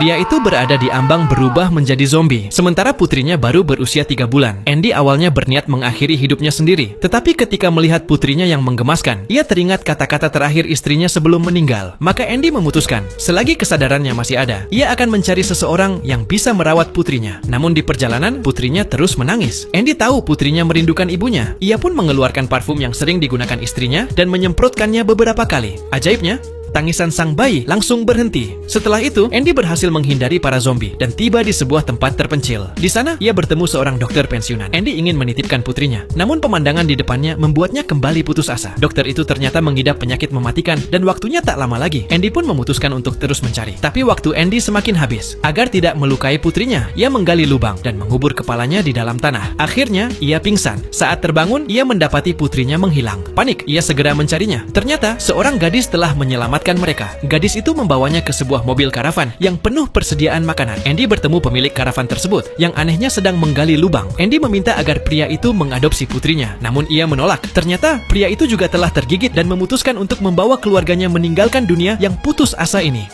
Pria itu berada di ambang berubah menjadi zombie, sementara putrinya baru berusia 3 bulan. Andy awalnya berniat mengakhiri hidupnya sendiri, tetapi ketika melihat putrinya yang menggemaskan, ia teringat kata-kata terakhir istrinya sebelum meninggal. Maka Andy memutuskan, selagi kesadarannya masih ada, ia akan mencari seseorang yang bisa merawat putrinya. Namun di perjalanan, putrinya terus menangis. Andy tahu putrinya merindukan ibunya. Ia pun mengeluarkan parfum yang sering digunakan istrinya dan menyemprotkannya beberapa kali. Ajaibnya, tangisan sang bayi langsung berhenti. Setelah itu, Andy berhasil menghindari para zombie dan tiba di sebuah tempat terpencil. Di sana, ia bertemu seorang dokter pensiunan. Andy ingin menitipkan putrinya, namun pemandangan di depannya membuatnya kembali putus asa. Dokter itu ternyata mengidap penyakit mematikan dan waktunya tak lama lagi. Andy pun memutuskan untuk terus mencari. Tapi waktu Andy semakin habis. Agar tidak melukai putrinya, ia menggali lubang dan mengubur kepalanya di dalam tanah. Akhirnya, ia pingsan. Saat terbangun, ia mendapati putrinya menghilang. Panik, ia segera mencarinya. Ternyata, seorang gadis telah menyelamatkan mereka. Gadis itu membawanya ke sebuah mobil karavan yang penuh persediaan makanan. Andy bertemu pemilik karavan tersebut yang anehnya sedang menggali lubang. Andy meminta agar pria itu mengadopsi putrinya, namun ia menolak. Ternyata pria itu juga telah tergigit dan memutuskan untuk membawa keluarganya meninggalkan dunia yang putus asa ini.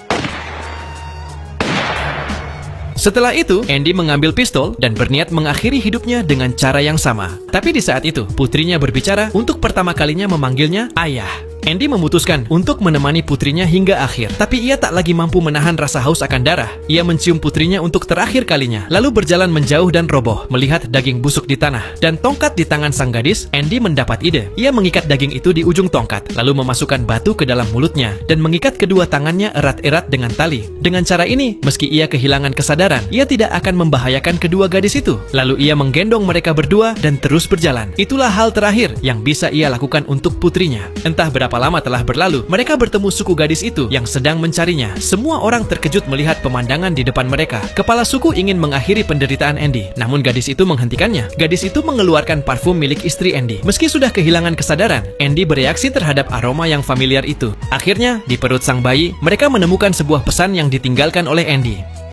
Setelah itu, Andy mengambil pistol dan berniat mengakhiri hidupnya dengan cara yang sama. Tapi di saat itu, putrinya berbicara untuk pertama kalinya memanggilnya ayah. Andy memutuskan untuk menemani putrinya hingga akhir. Tapi ia tak lagi mampu menahan rasa haus akan darah. Ia mencium putrinya untuk terakhir kalinya, lalu berjalan menjauh dan roboh, melihat daging busuk di tanah. Dan tongkat di tangan sang gadis, Andy mendapat ide. Ia mengikat daging itu di ujung tongkat, lalu memasukkan batu ke dalam mulutnya, dan mengikat kedua tangannya erat-erat dengan tali. Dengan cara ini, meski ia kehilangan kesadaran, ia tidak akan membahayakan kedua gadis itu. Lalu ia menggendong mereka berdua dan terus berjalan. Itulah hal terakhir yang bisa ia lakukan untuk putrinya. Entah berapa lama telah berlalu, mereka bertemu suku gadis itu yang sedang mencarinya. Semua orang terkejut melihat pemandangan di depan mereka. Kepala suku ingin mengakhiri penderitaan Andy, namun gadis itu menghentikannya. Gadis itu mengeluarkan parfum milik istri Andy. Meski sudah kehilangan kesadaran, Andy bereaksi terhadap aroma yang familiar itu. Akhirnya, di perut sang bayi, mereka menemukan sebuah pesan yang ditinggalkan oleh Andy.